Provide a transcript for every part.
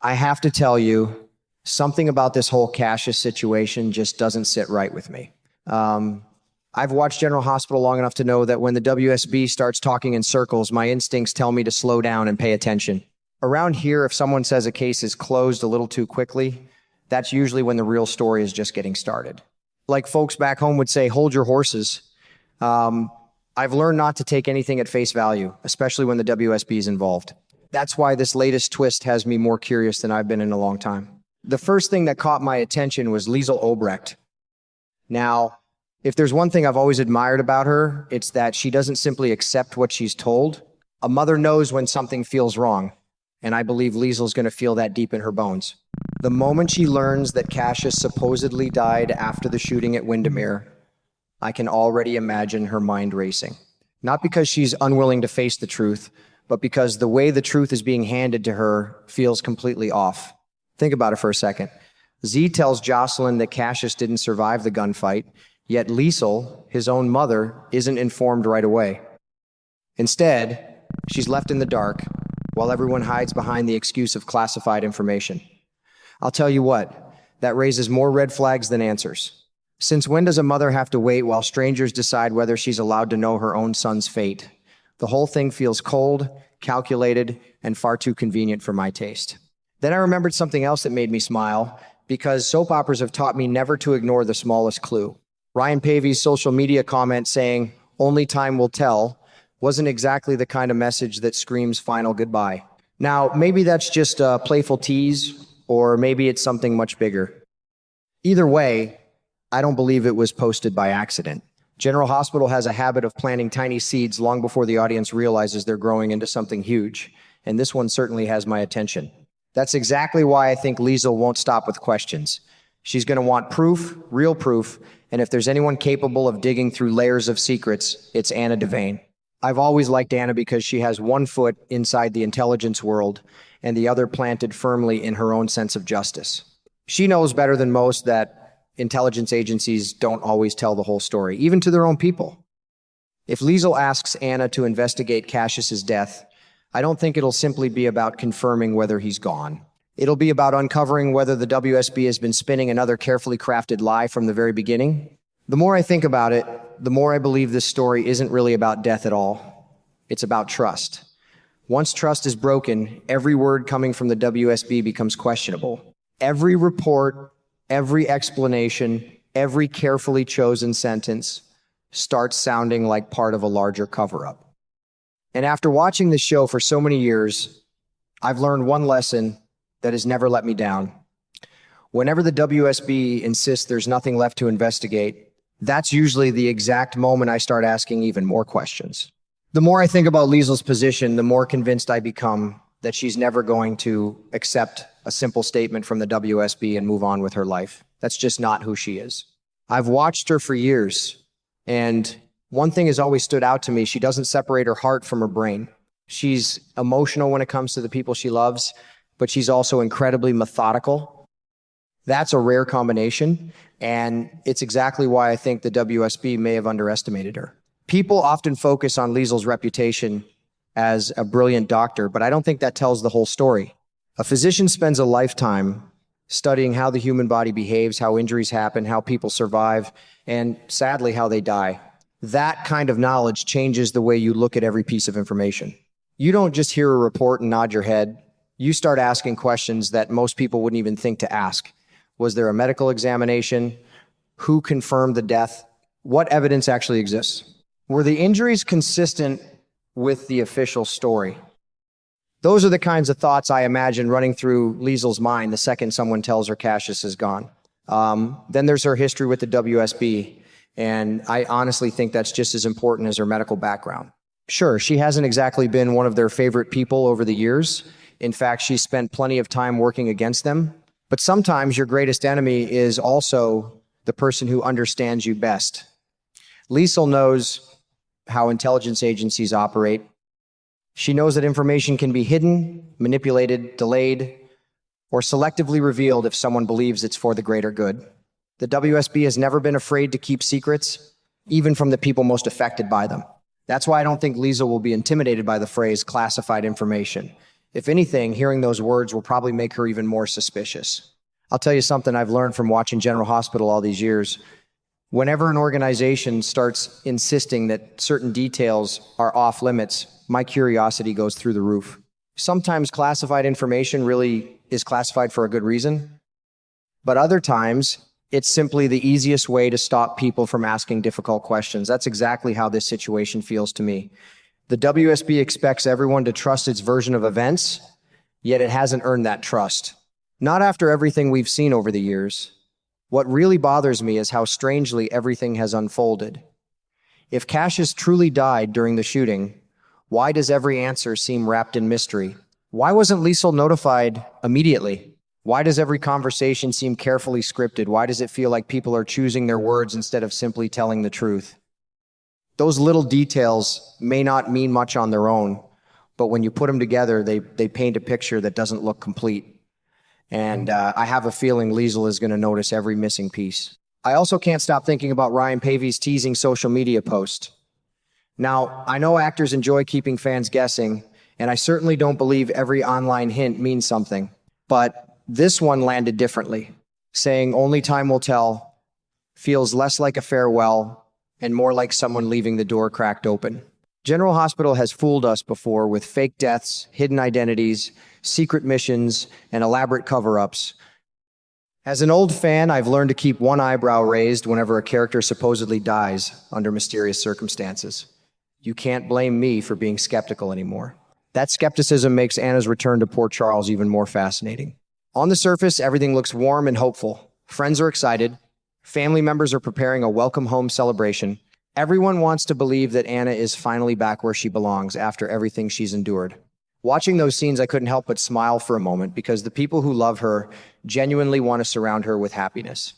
I have to tell you, something about this whole cassius situation just doesn't sit right with me. I've watched General Hospital long enough to know that when the WSB starts talking in circles, my instincts tell me to slow down and pay attention. Around here, if someone says a case is closed a little too quickly, that's usually when the real story is just getting started. Like folks back home would say, hold your horses. I've learned not to take anything at face value, especially when the WSB is involved. That's why this latest twist has me more curious than I've been in a long time. The first thing that caught my attention was Liesl Obrecht. Now, if there's one thing I've always admired about her, it's that she doesn't simply accept what she's told. A mother knows when something feels wrong, and I believe Liesl's going to feel that deep in her bones. The moment she learns that Cassius supposedly died after the shooting at Windermere, I can already imagine her mind racing. Not because she's unwilling to face the truth, but because the way the truth is being handed to her feels completely off. Think about it for a second. Z tells Jocelyn that Cassius didn't survive the gunfight, yet Liesl, his own mother, isn't informed right away. Instead, she's left in the dark, while everyone hides behind the excuse of classified information. I'll tell you what, that raises more red flags than answers. Since when does a mother have to wait while strangers decide whether she's allowed to know her own son's fate? The whole thing feels cold, calculated, and far too convenient for my taste. Then I remembered something else that made me smile, because soap operas have taught me never to ignore the smallest clue. Ryan Paevey's social media comment saying, "Only time will tell," wasn't exactly the kind of message that screams final goodbye. Now, maybe that's just a playful tease, or maybe it's something much bigger. Either way, I don't believe it was posted by accident. General Hospital has a habit of planting tiny seeds long before the audience realizes they're growing into something huge, and this one certainly has my attention. That's exactly why I think Liesl won't stop with questions. She's going to want proof, real proof, and if there's anyone capable of digging through layers of secrets, it's Anna Devane. I've always liked Anna because she has one foot inside the intelligence world and the other planted firmly in her own sense of justice. She knows better than most that intelligence agencies don't always tell the whole story, even to their own people. If Liesl asks Anna to investigate Cassius's death, I don't think it'll simply be about confirming whether he's gone. It'll be about uncovering whether the WSB has been spinning another carefully crafted lie from the very beginning. The more I think about it, the more I believe this story isn't really about death at all. It's about trust. Once trust is broken, every word coming from the WSB becomes questionable. Every report, every explanation, every carefully chosen sentence starts sounding like part of a larger cover-up. And after watching this show for so many years, I've learned one lesson that has never let me down. Whenever the WSB insists there's nothing left to investigate, that's usually the exact moment I start asking even more questions. The more I think about Liesl's position, the more convinced I become that she's never going to accept a simple statement from the WSB and move on with her life. That's just not who she is. I've watched her for years, and one thing has always stood out to me. She doesn't separate her heart from her brain. She's emotional when it comes to the people she loves, but she's also incredibly methodical. That's a rare combination, and it's exactly why I think the WSB may have underestimated her. People often focus on Liesl's reputation as a brilliant doctor, but I don't think that tells the whole story. A physician spends a lifetime studying how the human body behaves, how injuries happen, how people survive, and sadly, how they die. That kind of knowledge changes the way you look at every piece of information. You don't just hear a report and nod your head. You start asking questions that most people wouldn't even think to ask. Was there a medical examination? Who confirmed the death? What evidence actually exists? Were the injuries consistent with the official story? Those are the kinds of thoughts I imagine running through Liesl's mind the second someone tells her Cassius is gone. Then there's her history with the WSB, and I honestly think that's just as important as her medical background. Sure, she hasn't exactly been one of their favorite people over the years. In fact, she's spent plenty of time working against them. But sometimes your greatest enemy is also the person who understands you best. Liesl knows how intelligence agencies operate. She knows that information can be hidden, manipulated, delayed, or selectively revealed if someone believes it's for the greater good. The WSB has never been afraid to keep secrets, even from the people most affected by them. That's why I don't think Liesl will be intimidated by the phrase classified information. If anything, hearing those words will probably make her even more suspicious. I'll tell you something I've learned from watching General Hospital all these years. Whenever an organization starts insisting that certain details are off limits, my curiosity goes through the roof. Sometimes classified information really is classified for a good reason, but other times it's simply the easiest way to stop people from asking difficult questions. That's exactly how this situation feels to me. The WSB expects everyone to trust its version of events, yet it hasn't earned that trust. Not after everything we've seen over the years. What really bothers me is how strangely everything has unfolded. If Cassius truly died during the shooting, why does every answer seem wrapped in mystery? Why wasn't Liesl notified immediately? Why does every conversation seem carefully scripted? Why does it feel like people are choosing their words instead of simply telling the truth? Those little details may not mean much on their own, but when you put them together, they paint a picture that doesn't look complete. And I have a feeling Liesl is going to notice every missing piece. I also can't stop thinking about Ryan Pavey's teasing social media post. Now, I know actors enjoy keeping fans guessing, and I certainly don't believe every online hint means something. But this one landed differently, saying only time will tell, feels less like a farewell and more like someone leaving the door cracked open. General Hospital has fooled us before with fake deaths, hidden identities, secret missions, and elaborate cover-ups. As an old fan, I've learned to keep one eyebrow raised whenever a character supposedly dies under mysterious circumstances. You can't blame me for being skeptical anymore. That skepticism makes Anna's return to Port Charles even more fascinating. On the surface, everything looks warm and hopeful. Friends are excited. Family members are preparing a welcome home celebration. Everyone wants to believe that Anna is finally back where she belongs after everything she's endured. Watching those scenes, I couldn't help but smile for a moment because the people who love her genuinely want to surround her with happiness.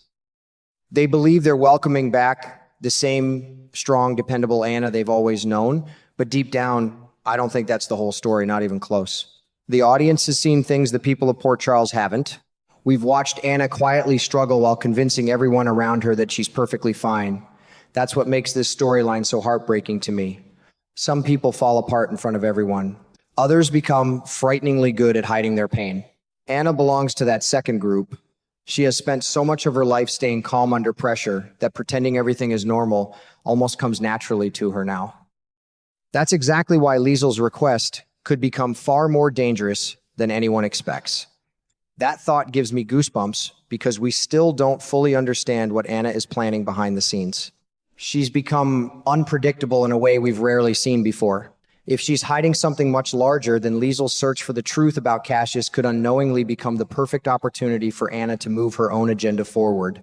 They believe they're welcoming back the same strong, dependable Anna they've always known, but deep down, I don't think that's the whole story, not even close. The audience has seen things the people of Port Charles haven't. We've watched Anna quietly struggle while convincing everyone around her that she's perfectly fine. That's what makes this storyline so heartbreaking to me. Some people fall apart in front of everyone. Others become frighteningly good at hiding their pain. Anna belongs to that second group. She has spent so much of her life staying calm under pressure that pretending everything is normal almost comes naturally to her now. That's exactly why Liesl's request could become far more dangerous than anyone expects. That thought gives me goosebumps because we still don't fully understand what Anna is planning behind the scenes. She's become unpredictable in a way we've rarely seen before. If she's hiding something much larger, then Liesl's search for the truth about Cassius could unknowingly become the perfect opportunity for Anna to move her own agenda forward.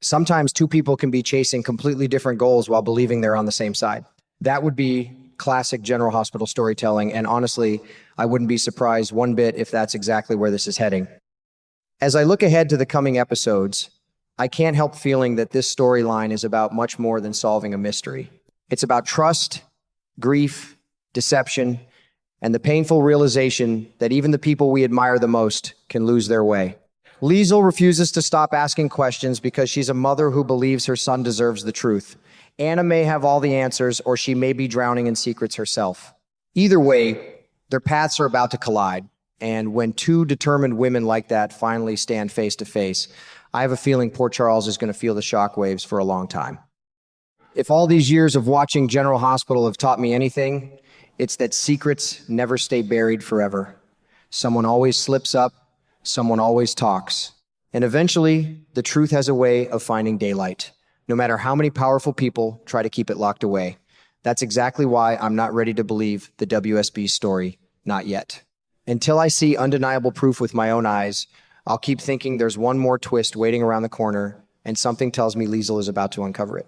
Sometimes two people can be chasing completely different goals while believing they're on the same side. That would be classic General Hospital storytelling, and honestly, I wouldn't be surprised one bit if that's exactly where this is heading. As I look ahead to the coming episodes, I can't help feeling that this storyline is about much more than solving a mystery. It's about trust, grief, deception, and the painful realization that even the people we admire the most can lose their way. Liesl refuses to stop asking questions because she's a mother who believes her son deserves the truth. Anna may have all the answers, or she may be drowning in secrets herself. Either way, their paths are about to collide, and when two determined women like that finally stand face to face, I have a feeling Port Charles is going to feel the shockwaves for a long time. If all these years of watching General Hospital have taught me anything, it's that secrets never stay buried forever. Someone always slips up, someone always talks, and eventually the truth has a way of finding daylight, no matter how many powerful people try to keep it locked away. That's exactly why I'm not ready to believe the WSB story, not yet. Until I see undeniable proof with my own eyes, I'll keep thinking there's one more twist waiting around the corner, and something tells me Liesl is about to uncover it.